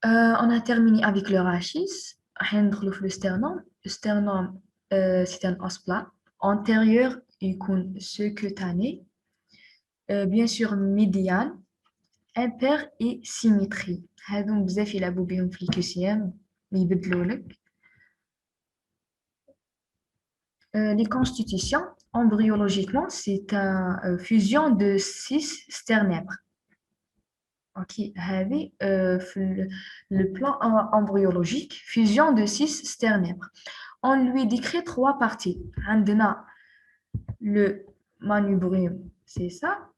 On a terminé avec le rachis. هندخلوا في le sternum. Le sternum, c'est un os plat. Antérieur, يكون sus-cutané. Bien sûr, médial, impair et symétrie. هادو بزاف يلعبوا بهم في الكيسيام يبدلوا لك. Les constitutions, embryologiquement, c'est une fusion de six sternèbres. Ok, هذه في le plan embryologique, fusion de six sternèbres. On lui décrit trois parties. عندنا le manubrium, c'est ça,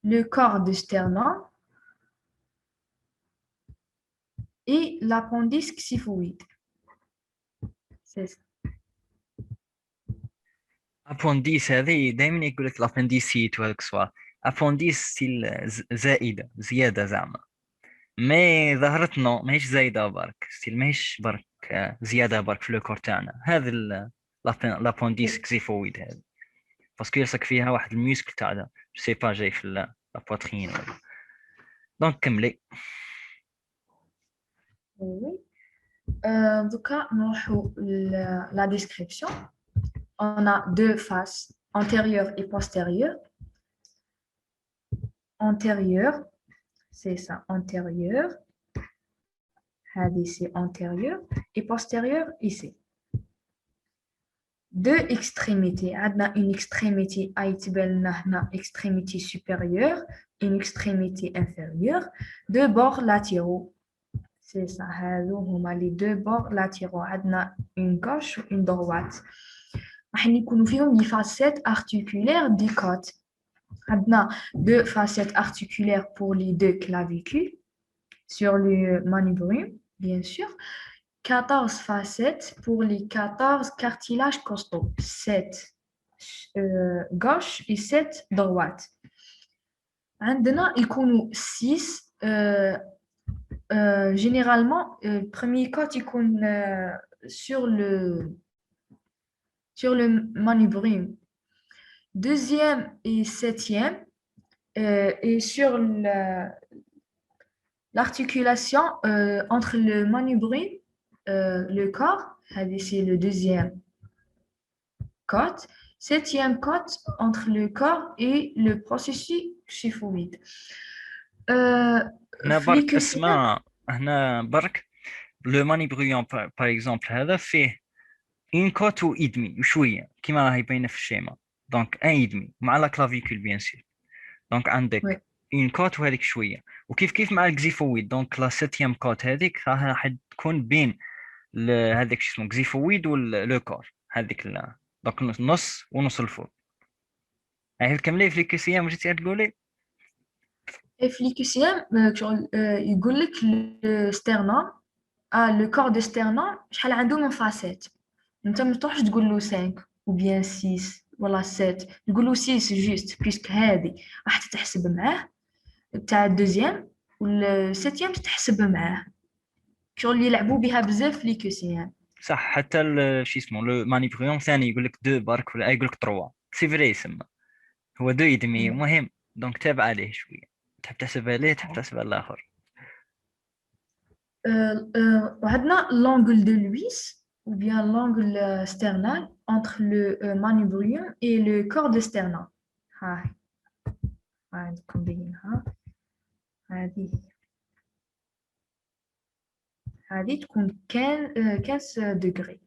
le corps du sternum et l'appendice xiphoïde. C'est ça. ابونديس هذه دائما يقول لك الابنديسيت وهذاك الصوالح. ابونديس ستيل زائده زياده زعما. مي ظهرت نو ماهيش زايده برك ستيل ماهيش برك زياده برك في لو كور تاعنا هذا لابونديس كزيفويد هذا. باسكو يلصق فيها واحد الميوسكل تاع جو سي با جاي في لابواترين ولا. دونك كملي. Oui. Donc, la description. On a deux faces, antérieure et postérieure. Antérieure, c'est ça, antérieure. C'est antérieur. Et postérieure, ici. Deux extrémités. On a une extrémité, extrémité supérieure, une extrémité inférieure. Deux bords latéraux. C'est ça, les deux bords latéraux. On a une gauche et une droite. On a les facettes articulaires des côtes. On a deux facettes articulaires pour les deux clavicules sur le manubrium, bien sûr. 14 facettes pour les 14 cartilages costaux. 7 gauche et 7 droite. عندنا يكونوا 6 généralement premier côte يكون sur le manubrium. Deuxième et septième et sur l'articulation entre le manubrium, le corps, c'est le deuxième côte, septième côte entre le corps et le processus chyphoïde. هنا برك اسمع هنا برك لو ماني برويون باغ اكزومبل هذا فيه اون كوت و ادمي وشويه كيما راهي باينه في الشيما. دونك ان ادمي مع لا كلافيكول بيان سور. دونك Oui. عندك اون كوت وهذيك شويه وكيف مع الكزيفويد. دونك لا سيتيام كوت هذيك راح تكون بين هذاك شو اسمه كزيفويد ولو كور هذيك دونك نص ونص الفوق. هاي كملي في الكيسيه واش تقولي. Efficacien, يقول لك le sternum, le corps de sternum شحال عنده من facette. انت ما تروحش تقول له 5 ou bien 6 ولا 7 تقول له 6 juste puisque هذه راح تتحسب معاه تاع الدوزيام والسيتيام تتحسب معاه شغل يلعبوا بها بزاف لي كوسيان. صح حتى شو اسمه لو مانيبيوريون ثاني يقول لك دو برك ولا يقول لك تروا سي فري يسمى. هو دو يدمي مهم. دونك تابع عليه شويه. تحب تحسبها ليه تحب تحسبها الاخر. وعندنا l'angle de Lewis ou bien l'angle sternal entre le manubrium et le corps de sternum. هاي عندكم بينها هذه تكون 15 degrés.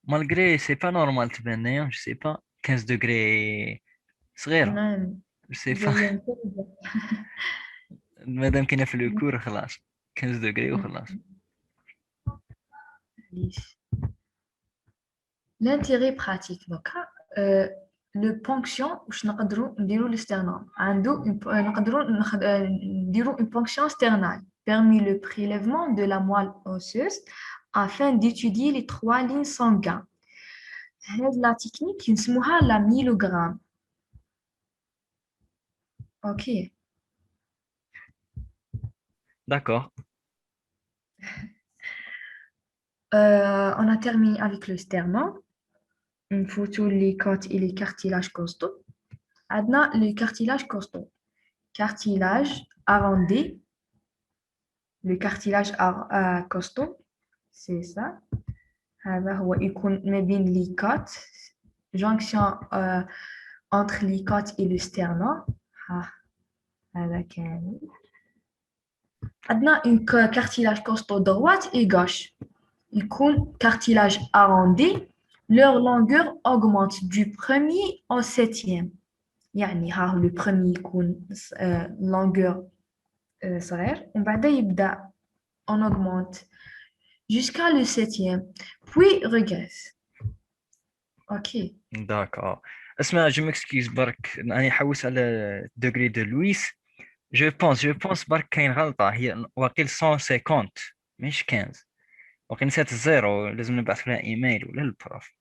مالغري سي با نورمال تبان جو سي با 15 دوغري صغيره. نعم جو سي با. زين مادام كاينه في لو كور خلاص 15 دوغري وخلاص. l'intérêt pratique دوكا لو بونكسيون واش نقدروا نديروا للسترنال عنده نقدروا نديروا une ponction sternale permet le prélèvement de la moelle osseuse afin d'étudier les trois lignes sanguines. هذه لا تكنيك نسموها لا ميلوغرام. اوكي داكور. On a terminé avec le sternum. Une photo les côtes et les cartilages costaux. عندنا le cartilage costaud. Cartilage arrondi. Le cartilage costaud, c'est ça. هذا هو يكون ما بين les côtes. Jonction entre les côtes et le sternum. هذا كامل. عندنا un cartilage costaud droite et gauche. يكون cartilage arrondi. Leur longueur augmente du premier au septième. يعني le premier يكون longueur صغير ومن بعد يبدأ on augmente jusqu'à le septième puis regresse. Ok. D'accord. اسمع je m'excuse برك أنا حوس على degré de Louis. Je pense برك كاين غلطة هي واقيل 150 مش 15 وقيل نسيت الزيرو لازم نبعث لها ايميل ولا للبروف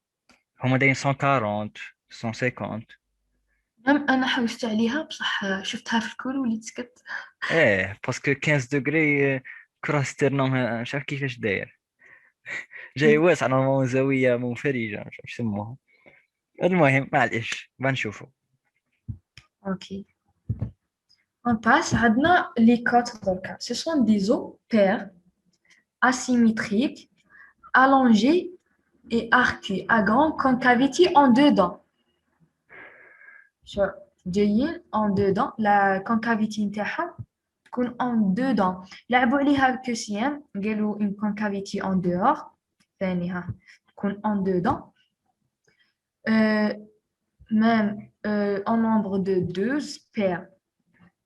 هما دايرين 140 150 أنا حوشت عليها بصح شفتها في الكول وليت سكت. ايه باسكو 15 دوغري كرة ستيرنوم مش عارف كيفاش داير جاي واسع نورمالمون زاوية منفرجة مش عارف يسموها المهم معليش بنشوفو. Ok. On passe عندنا les côtes دركا. Ce sont des os pairs asymétriques allongés et arqués à grande concavité en deux dents. جايين en deux dents. La concavité نتاعها تكون en deux dents. لعبوا عليها الكوسيان قالوا une concavité en dehors. ثانيها تكون en deux dents. Même en nombre de 12 paires.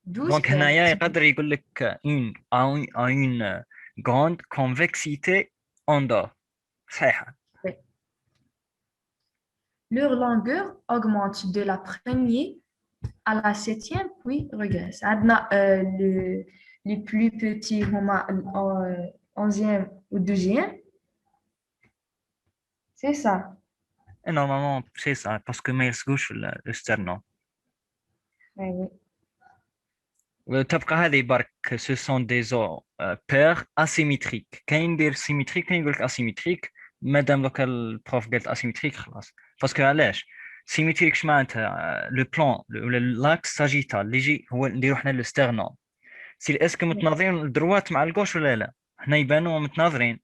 12 دونك paires. هنايا يقدر يقول لك une grande convexité en dehors صحيحة. Leur longueur augmente de la première à la septième, puis regresse. عندنا les plus petits هما 11e ou 12e. C'est ça. Et normalement c'est ça parce que ما يلصقوش في السترنوم. Oui. تبقى هذه برك ce sont des os pairs asymétriques كاين يدير سيميتريك كاين يقول لك اسيميتريك مادام دوك البروف قالت اسيميتريك خلاص باسكو علاش سيميتريك اش معناتها لو بلان ولا لاكس ساجيتال اللي يجي هو نديرو حنا لو ستيرنوم سي اسكو متناظرين الدروات مع الكوش ولا لا حنا يبانوا متناظرين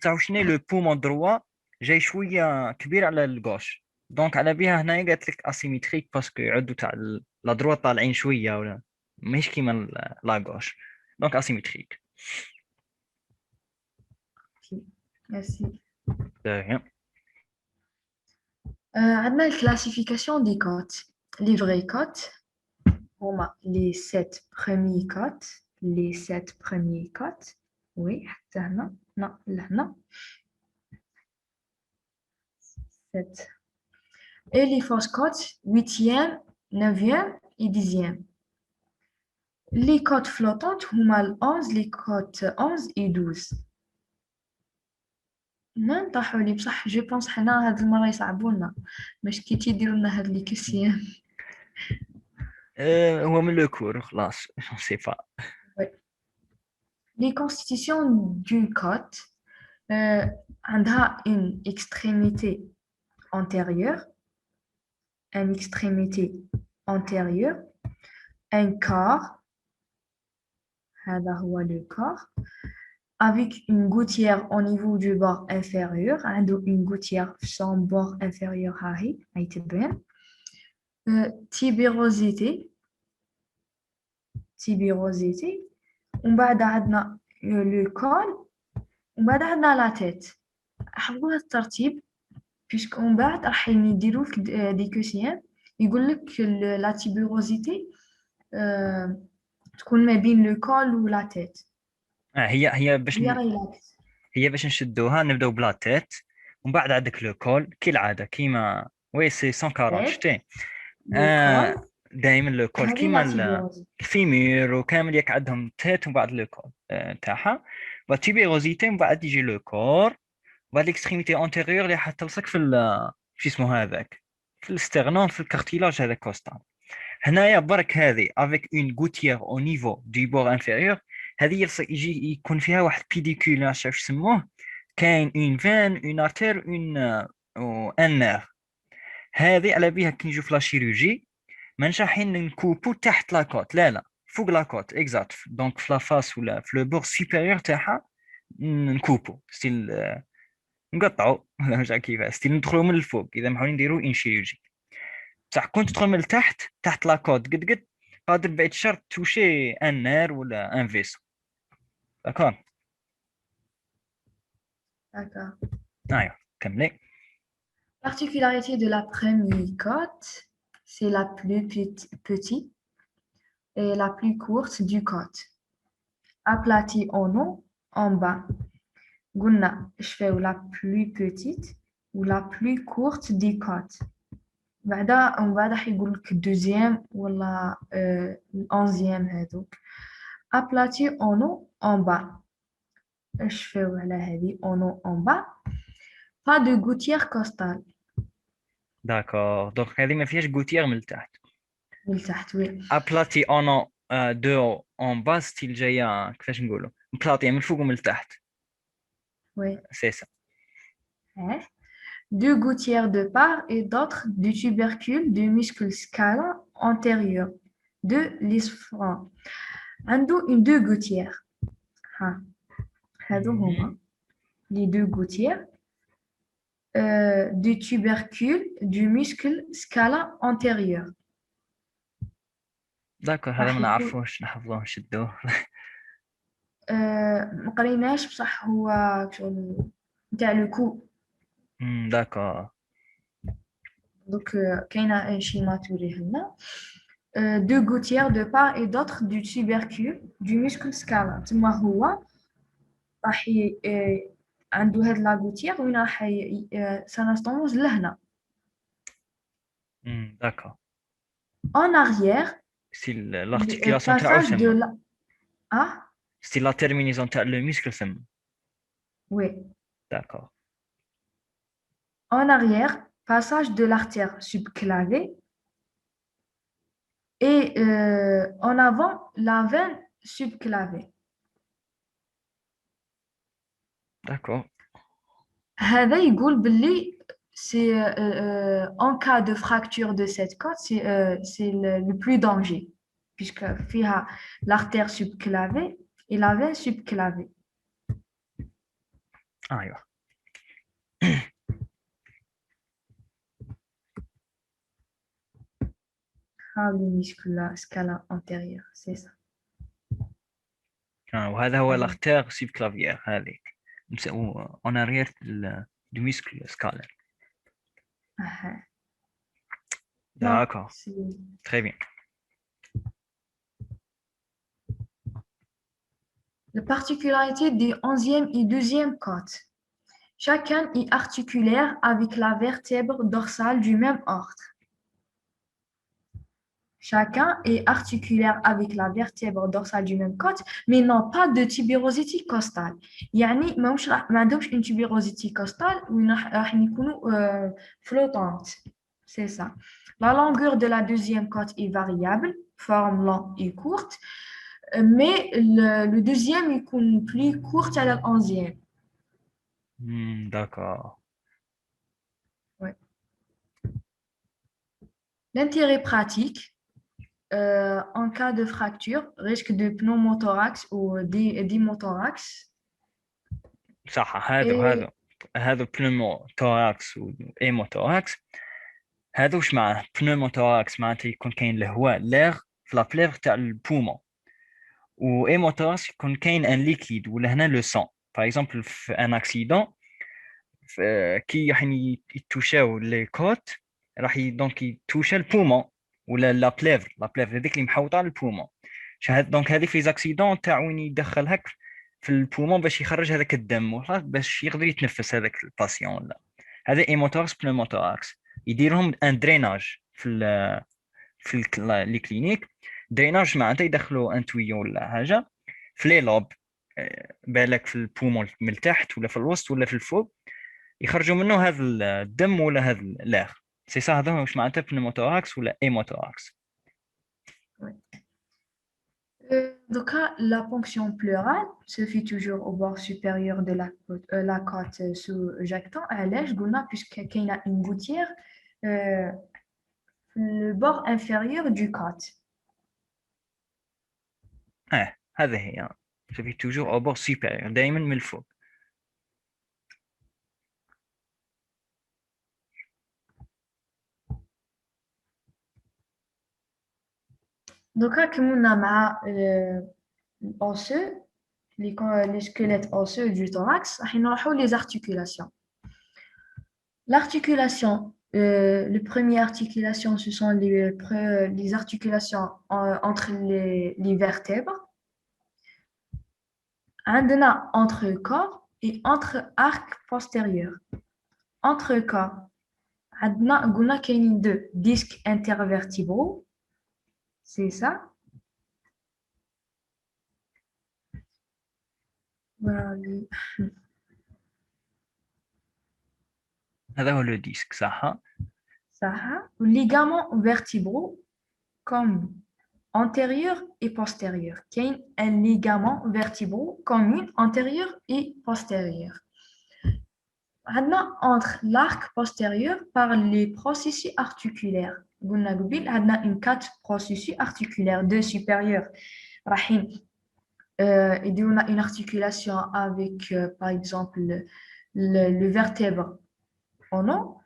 تعرف شنو لو بومون دروا جاي شويه كبير على الكوش دونك على بها هنايا قالت لك اسيميتريك باسكو يعدوا تاع لا دروا طالعين شويه ولا مش كيما لا غوش دونك اسيميتريك. Merci. باهي. عندنا la classification des côtes. Les vraies côtes, هما les 7 premiers côtes. Les 7 premiers côtes. Oui, حتى هنا. Non, لهنا. 7. Et les fausses côtes, 8e, 9e et 10e. Les côtes flottantes, هما 11, les côtes 11 et 12. ما نطيحوا لي بصح جو بونس حنا هاد المره يصعبوا لنا باش كي تيديروا لنا هاد لي كيسيان. هو من لو كور خلاص جو سي با. Les constitutions d'une côte عندها une extrémité antérieure, une extrémité antérieure, un corps, هذا هو le corps, avec une gouttière au niveau du bord inférieur, une gouttière sur le bord inférieur, tibérosité, ومن بعد عندنا le col ومن بعد عندنا la tête. حفظوا هذا الترتيب puisque من بعد راح يديروا لك دي كوسيان يقول لك la tibérosité تكون ما بين le col و la tête. هي باش نشدوها نبداو بلا تيت ومن بعد عندك لو كول كالعاده كيما وي سي 140 شتي دائما لو كول كيما الفيمير وكامل ياك عندهم تيت ومن بعد لو كول تاعها وتيبيروزيتي ومن بعد يجي لو كور وبعد الاكستريميتي انتيريور اللي حتلصق في شو اسمه هذاك في الاستغنون في الكارتيلاج هذا كوستال. هنايا برك هذه افيك اون غوتيير او نيفو دي بور انفيريور هذه يجي يكون فيها واحد بيديكول ما عرفتش يسموه كاين اون فان اون ارتير اون ان نير هذه على بها كي نجيو في لا شيروجي مانيش رايحين نكوبو تحت لاكوت، لا فوق لاكوت اكزاكت، دونك في لافاس ولا في لو بور سوبيريور تاعها نكوبو ستيل، نقطعوا ولا مش عارف كيفاش، ستيل ندخلوا من الفوق اذا محاولين نديروا ان شيرورجي. بصح كنت تدخل من التحت تحت لاكوت قد قد قادر بعد الشر توشي ان نار ولا ان فيسو. داكور. D'accord. ايوه كملي. Particularité de la première côte, c'est la plus petite et la plus courte du côte. Aplatie en haut, en bas. قلنا شفاو la plus petite ou la plus courte des côtes. بعدا ومن بعد راح يقول لك الدوزيام ولا الأونزيام هذوك. Aplati en haut, en bas. شفاو على هذه en haut, en bas. Pas de gouttière costale. داكور دونك هذه ما فيهاش غوتيير من التحت. من تحت وي. ابلاتي اونو دو اون با ستيل جايه كيفاش نقولوا بلاطيه من الفوق ومن التحت. وي. سي سا. Deux gouttières de part et d'autre du tubercule du muscle scala antérieur de l'isfran. عنده une deux gouttières. ها هذو هما les deux gouttières du tubercule du muscle scala antérieur. داكور هذا راح ما يكون نعرفوش نحفظوه نشدوه. ما قريناش بصح هو شغل نتاع لو كو. داكور. Donc كاينه شيما توريه لنا. Deux gouttières de part et d'autre du tubercule du muscle scala. تما هو راح عنده هاد لا غوتيير وين راح سانستونز لهنا. داكور En arrière, سي le لارتيكولاسيون تاعو passage de ثم، la... Ah, سي لا تيرمينيزون تاع لو ميسكل ثم. oui. داكور. En arrière, passage de l'artère subclavée et en avant, la veine subclavée. داكور. هذا يقول باللي c'est en cas de fracture de cette côte, c'est le plus danger puisque فيها l'artère subclavée et la veine subclavée. ايوه. Le muscle scala antérieur, c'est ça. وهذا هو لاختير سيب كلافيير هذيك اون اريير دو ميسكل سكالر. Non, داكور c'est تري بيان. la particularité des 11e et 12e côtes. Chacun est articulaire avec la vertèbre dorsale du même ordre. Chacun est articulaire avec la vertèbre dorsale du même côte, mais n'ont pas de tubérosité costale. يعني ما عندهمش une tubérosité costale وين راح يكونوا flottantes. C'est ça. La longueur de la deuxième côte est variable, forme longue et courte, mais le deuxième est plus courte à la 11e. داكور. Ouais. L'intérêt pratique, en cas de fracture, risque de pneumothorax ou d'hémothorax. صح هذا بنومو توراكس وايموتوراكس. هذا وش معناه بنوموتوراكس؟ معناته يكون كاين الهواء لاغ في لابليغ تاع البومون، وايموتوراكس يكون كاين ان ليكيد ولا هنا لو سون. باغ اكزومبل في ان اكسيدون كي يعني يتوشاو لي كوت راح دونك يتوشا البومون ولا لابليغ هذيك اللي محوطه على البومون. دونك هذه في زاكسيدون تاع وين يدخل هك في البومون باش يخرج هذاك الدم باش يقدر يتنفس هذاك الباسيون. ولا هذا ايموتوراكس بنوموتوراكس يديرهم ان دريناج في لي كلينيك. دريناج معناتها يدخلوا ان تويو ولا حاجه في لي لوب، بالك في البومون من التحت ولا في الوسط ولا في الفوق، يخرجوا منه هذا الدم ولا هذا الاخ. سي صح هذا واش معناتها بنوموتوراكس ولا ايموتوراكس. Donc, la ponction pleurale se fait toujours au bord supérieur de la côte sous-jactant à l'âge, puisqu'il y a une gouttière le bord inférieur du côte. هذا هي. Je vais toujours au bord supérieur دائما من الفوق. Donc, là, on a l'osseux, les squelettes osseux du thorax, les articulations. L'articulation, les premières articulations, ce sont les articulations entre les vertèbres. عندنا entre corps et entre arc postérieur. Entre corps, عندنا قلنا كاينين deux disques intervertébraux, c'est ça. Voilà. هذا هو le disque صح. Ça, ligaments vertébraux comme antérieur et postérieur. Il y a un ligament vertébraux commun antérieur et postérieur. Maintenant, entre l'arc postérieur par les processus articulaires. On a une quatre processus articulaires, deux supérieurs. Rahim. Et on a une articulation avec, par exemple, le vertèbre en haut,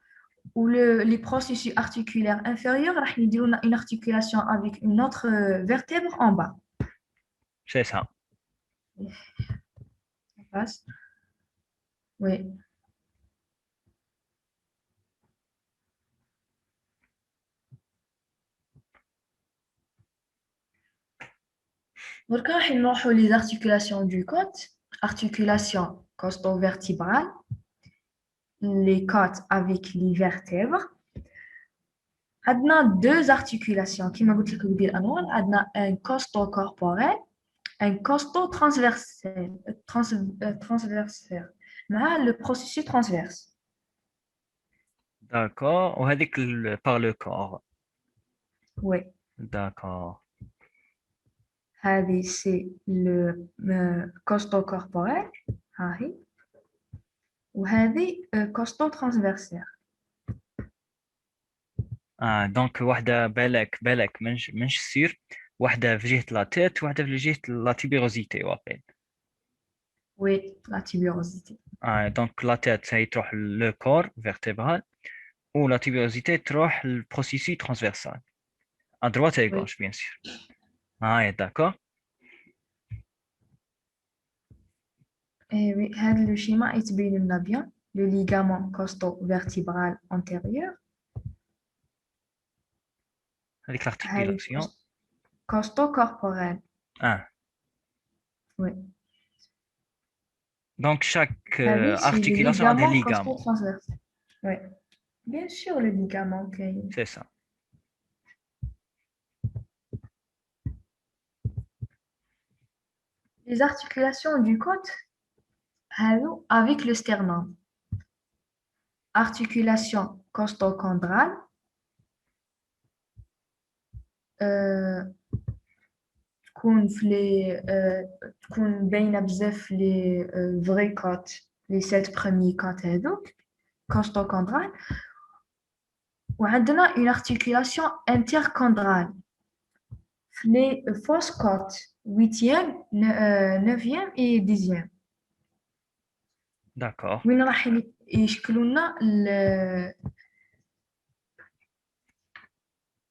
ou les processus articulaires inférieurs, on a une articulation avec une autre vertèbre en bas. C'est ça. On passe. Oui. Donc, là, on a les articulations du côte, articulation costo-vertébrale, les côtes avec les vertèbres. On a deux articulations qui m'a dit que on a un costo-corporel, un costo-transversal, transversaire, le processus transverse. D'accord. وهذيك par le corps. Oui. D'accord. C'est le costo corporel. وهذه costo transversaire. دونك واحدة بالك منش سير واحدة في جهة لا تيت واحدة في جهة لا تيبيروزيتي واقيلا. Oui, la tibérosité. دونك لا تيت هي تروح لو كور فيرتيبرال و لا تيبيروزيتي تروح للبروسيسي ترانسفيرسال à droite et à Oui. gauche bien sûr. D'accord. Et oui, le schéma est bien le ligament costo-vertébral antérieur. Avec l'articulation. Costo-corporel. Oui. Donc chaque C'est le articulation a des ligament ligaments. costo-transverse. Oui. Bien sûr, le ligament. C'est ça. Les articulations du côte avec le sternum. Articulation costochondrale. تكون باينه بزاف les vraies côtes, les 7 premiers côtes هذوك costochondrale. وعندنا une articulation interchondrale les fausses côtes 8e 9e et 10e. D'accord. وين راح يشكلوا لنا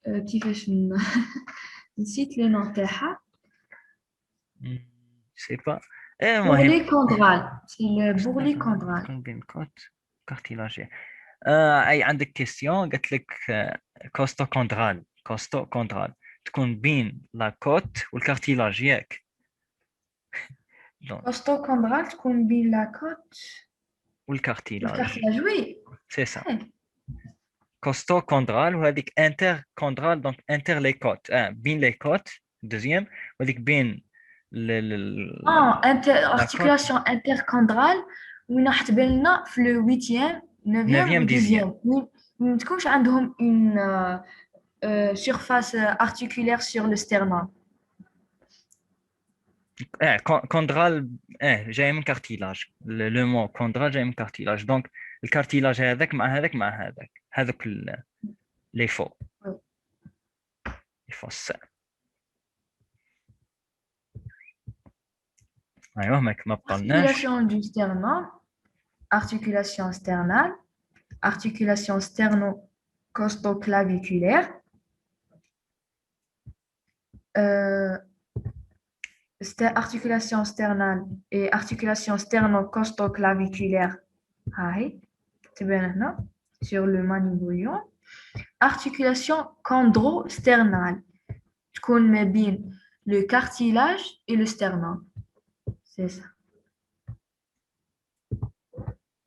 كيفاش نسيت لي نون تاعها. Je sais pas. bourrelet chondral, c'est le bourrelet chondral. تكون بين كوت كارتيلاجي. اي عندك كيستيون قالت لك كوستو كوندرال تكون بين لا كوت والكارتيلاج ياك. costochondral تكون بين لا كوت والكارتيلاج. oui. سي سا. كوستوكوندرال وهذيك انتركوندرال دونك انتر لي كوت بين لي كوت دوزيام وهذيك بين articulation interchondrale وين راح تبان لنا في لو 8e 9e و 10e ما تكونش عندهم une surface articulaire sur le sternum. كوندرال جاي من كارتيلاج. لو مو كوندرال جاي من كارتيلاج دونك الكارتيلاج هذاك مع هذاك مع هذاك هذوك لي فو. الفص. ايوه ما بقالناش. Articulation du sternum, articulation sternale, articulation sterno-costoclaviculaire, euh, articulation sternale et articulation sterno-costoclaviculaire. C'est bien là, sur le manibullion. Articulation chondro-sternale. تكون ما بين le cartilage et le sternum. C'est ça.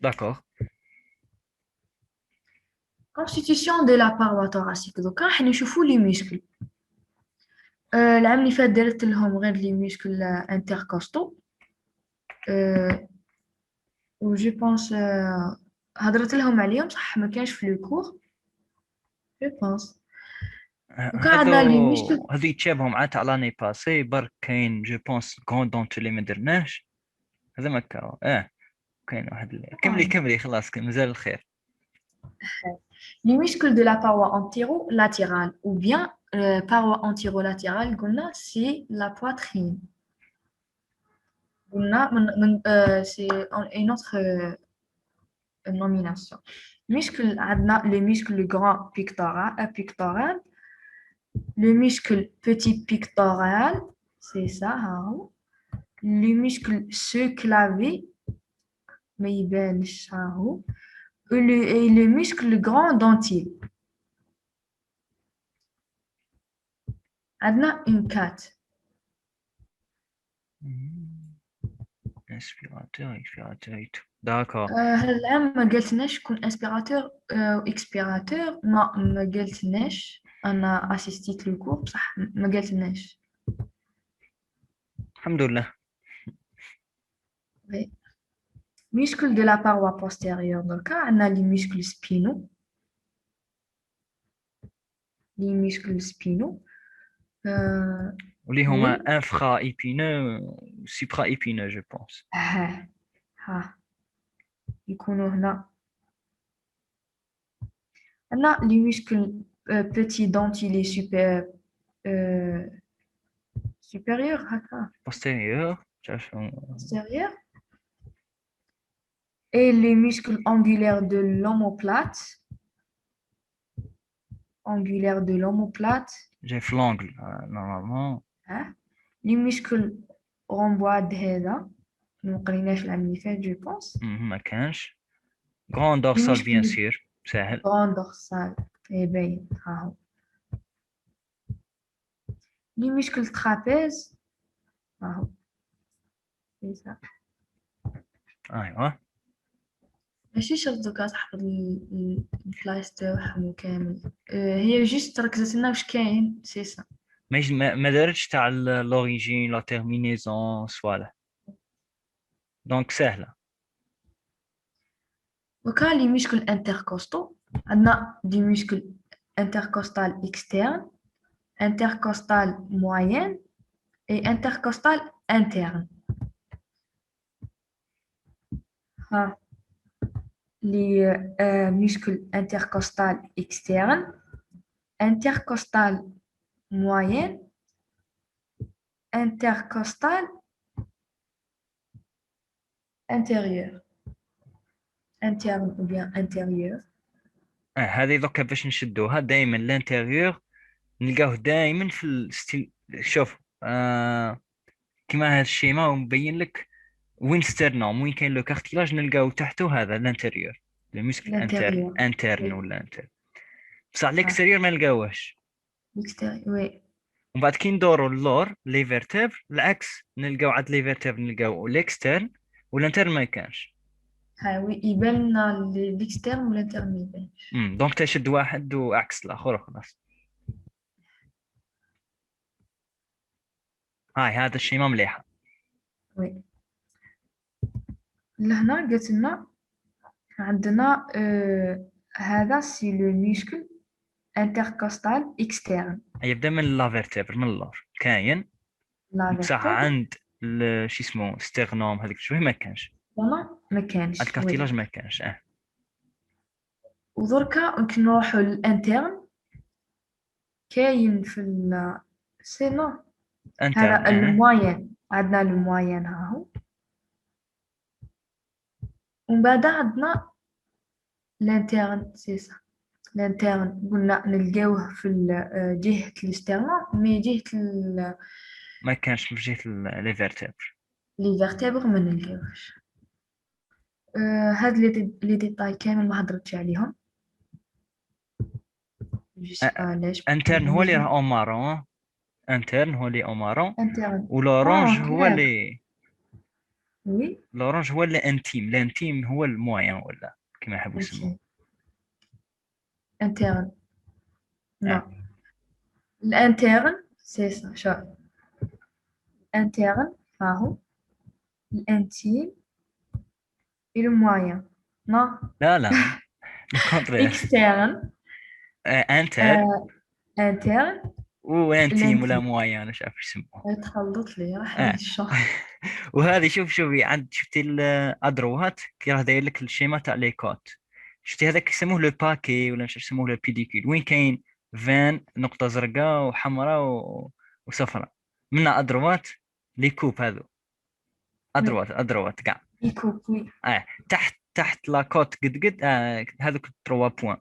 D'accord. Constitution de la paroi thoracique. Donc, راح نشوفوا les muscles. العام اللي فات درت لهم غير les muscles intercostaux. و جو بونس هضرت لهم عليهم صح ما كانش في لو كور جو بونس. وكان عندنا لي مشكل هذو يتشابهوا مع تاع لاني باسي برك كاين جو بونس كون دونت اللي ما درناش هذا ما كاو كاين واحد كملي خلاص مازال الخير. Les muscles de la paroi antéro-latérale ou bien paroi antéro-latérale قلنا c'est la poitrine. قلنا c'est une autre nomination. Muscle عندنا le muscle grand pectoral, le muscle petit pectoral, c'est ça, le muscle sous-clavé, mais il belge, et le muscle grand dentier. عندنا une carte. Inspirateur, expirateur et tout. D'accord. هالعام ما قلتناش شكون انسبيراتور واكسبيراتور ما قلتناش. انا اسيستيت لو كور بصح ما قلتناش. الحمد لله. muscle de la paroi postérieure دركا عندنا لي muscles spinaux. les muscles spinaux واللي هما infra épineux supra épineux je pense. ها يكونوا هنا. عندنا les muscles petit dentilé supérieur هكا postérieur et les muscles angulaires de l'omoplate. j'ai l'angle normalement. les muscles rhomboïdes هذا ما قريناش العام اللي فات جو بونس. ما كانش. grand dorsal bien sûr سهل. grand dorsal باين هاهو. les muscles trapèzes هاهو c'est ça. ايوه ماشي شرط دوكا تحفظ البلايص تاعهم كامل. هي جيست تركزت لنا واش كاين سي سا. ماشي ما دارتش تاع لوريجين لا تيرمينيزون صوالح دونك سهله. وكان لي muscles intercostaux عندنا دي muscles intercostal externe, intercostal moyen et intercostal interne. Les muscles intercostal externe, intercostal moyen, intercostal intérieur. interne ou bien intérieur. هذه دوكا باش نشدوها دائما الانتيريور نلقاوه دائما في الستيل. شوف كما هذا الشيما مبين لك وين سترنوم وين كاين لو كارتيلاج نلقاو تحته هذا الانتيريور لو مسكل انترن ولا انترن بصح الاكستيريور ما نلقاوهش. وي ومن بعد كي ندورو اللور لي فيرتبر العكس نلقاو عاد لي فيرتبر نلقاو الاكسترن والانترن ما كانش. وي يبان لنا الاكسترن والانترن ما يبانش. دونك تشد واحد وعكس الاخر وخلاص. هذا الشيء ما مليحه. وي لهنا قلت لنا عندنا هذا سي لو ميسكل انتركوستال اكسترن. يبدا من لا فيرتبر من اللور كاين بصح عند شو اسمه ستيرنوم هذيك شويه ما كانش. ما كانش الكارتيلاج ما كانش. ودركا يمكن نروحوا للانترن. كاين في سينو. انترن هذا الموين، عندنا الموين ها هو. ومن بعد عندنا الانترن، سي سا. الانترن قلنا نلقاوه في جهة الاسترنال، مي جهة ما كانش في جهة لي فيرتبر. لي فيرتيبر ما نلقاوهش. هاد لي ديتاي كامل ما هضرتش عليهم. جو سي با علاش. انترن هو اللي راه او مارون، انترن هو اللي او مارون، انترن. ولورانج هو كلير. اللي، وي. لورانج هو اللي انتيم، الانتيم هو الموين ولا كما يحبوا يسموه. اوكي. انترن. نو. اه الانترن سي سا. شوف. الانترن ها هو. الانتيم et le moyen. Non. لا لا، لو كونترير. Externe. انتر آه interne. وانتيم ولا الانتيم. موين، انا مش عارف ايش يسموه. تخلط لي راح اه الشهر. وهذه شوف شوفي عند شفتي الادروات كي راه داير لك الشيما تاع لي كوت، شفتي هذاك يسموه لو باكي ولا مش عارف يسموه لو بيديكيل، وين كاين فان نقطة زرقاء وحمراء وصفراء، منها ادروات لي كوب هذو، وي. ادروات كاع. يكوب وي. تحت لاكوت قد هذوك 3 بوان،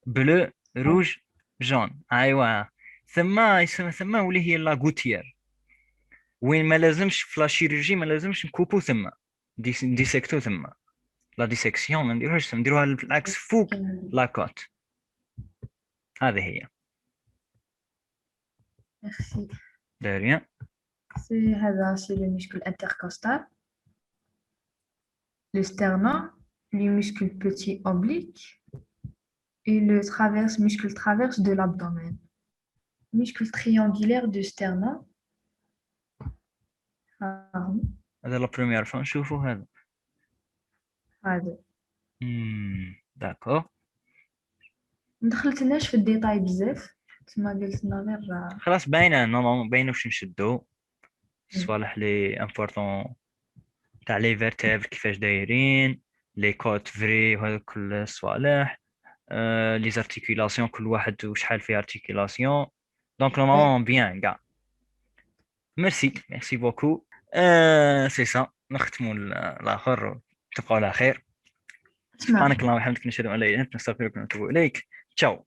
بلو روج جون، ايوا. ثم يسمى ثم واللي هي لا غوتيير، وين ما لازمش في لاشيرurgie ما لازمش نكوبو ثم ديسيكتو ثم، لا ديسيكسيون ما نديروهاش ثم، نديروها بالعكس فوق لاكوت. هذه هي. ميرسي. داريا. سي هذا سي لو muscle intercostal. Le sternum, le muscle petit oblique et le traverse, muscle traverse de l'abdomen. Muscle triangulaire du sternum. Ah, هذا لا بروميير فوا نشوفو هذا. هذا. داكور. ما دخلتناش في الديتاي بزاف، تما قلت لنا غير. خلاص باينه نورمالمون، باينه واش نشدو الصوالح لي امبورطون تاع لي فيرتيبر كيفاش دايرين، لي كوت فري وهذوك كل الصوالح، لي زارتيكولاسيون كل واحد وشحال فيه ارتيكولاسيون. دونك وي. نورمالمون بيان كاع. ميرسي بوكو. سي سا، نختموا الاخر، تبقوا على خير. اسمع. سبحانك اللهم وبحمدك، نشهد ان لا اله الا انت، نستغفرك ونتوب اليك. تشاو.